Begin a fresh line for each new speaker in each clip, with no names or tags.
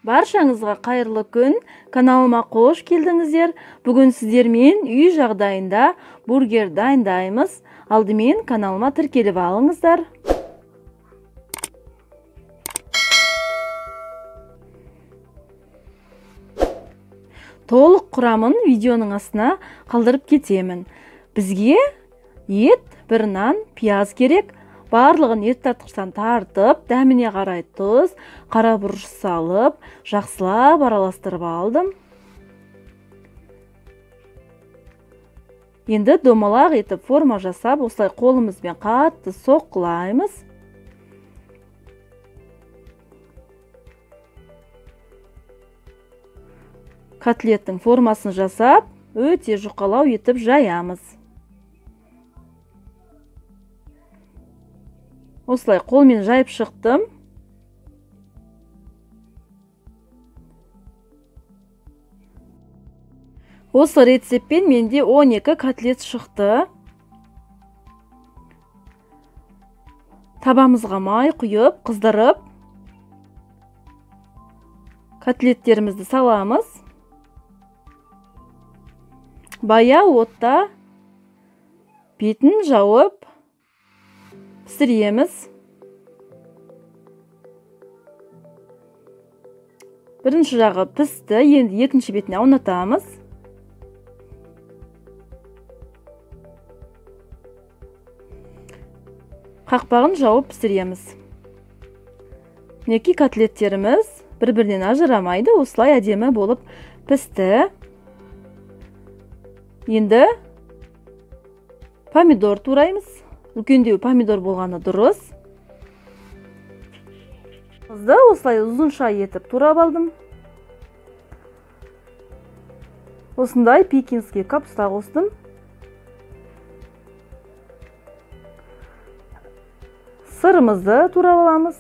Баршаңызға қайырлы күн, каналыма қош келдіңіздер. Бүгін сіздермен үй жағдайында бургер дайындаймыз. Алдымен каналыма тіркеліп алыңыздар. Толық құрамын видеоның астына қалдырып кетемін. Бізге ет, бір нан, пияз керек. Барлығын ет тартқыштан тартып, дәміне қарай тұз, қара бұрыш салып, жақсылап араластырып алдым. Енді домалақ етіп форма жасап, осылай қолымызбен қатты соққылаймыз. Котлеттің формасын жасап, өте жұқалау етіп жаямыз. Осылай қолмен жайып шықтым. Осы рецептпен менде 12 котлет шықты. Табамызға май құйып, қыздырып, котлеттерімізді саламыз. Баяу отта бетін жауып пісіреміз. Бірінші жағы пісті, енді екінші бетіне аунатамыз. Қақпағын жауып пісіреміз. Мінекей котлеттеріміз бір-бірінен ажырамайды, осылай әдемі болып пісті. Енді помидор тураймыз. Үлкендеу помидор болғаны дұрыс. Осылай ұзынша етіп турап алдым. Осындай пекинский капуста қостым. Сырымызды турап аламыз.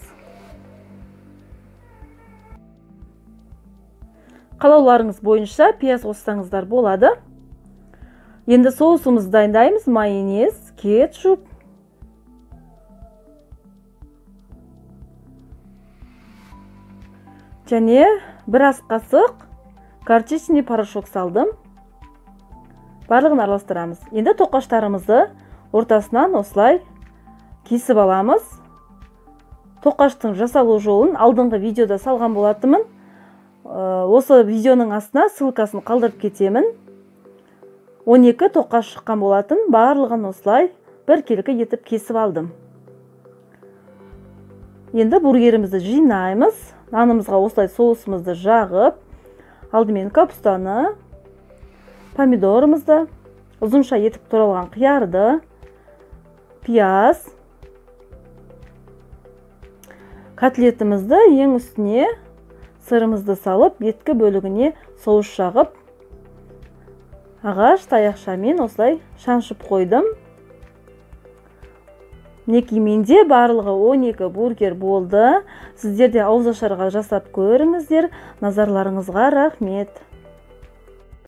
Қалауларыңыз бойынша пияз қоссаңыздар болады. Енді соусымызды дайындаймыз. Майонез, кетчуп. Және бір ас қасық горчичный порошок салдым. Барлығын араластырамыз. Енді тоқаштарымызды ортасынан осылай кесіп аламыз. Тоқаштың жасалу жолын алдыңғы видеода салған болатынмын. Осы видеоның астына ссылкасын қалдырып кетемін. 12 тоқаш шыққан болатын. Барлығын осылай біркелкі етіп кесіп алдым. Енді бургерімізді жинаймыз. Нанымызға осылай соусымызды жағып, алдымен капустаны, помидорымызды, ұзынша етіп туралған қиярды, пияз, котлетімізді ең үстіне сырымызды салып, беткі бөлігіне соус жағып, ағаш таяқшамен осылай шаншып қойдым. Мінекей менде барлығы 12 бургер болды. Сіздер де ауызашарға жасап көріңіздер. Назарларыңызға рахмет.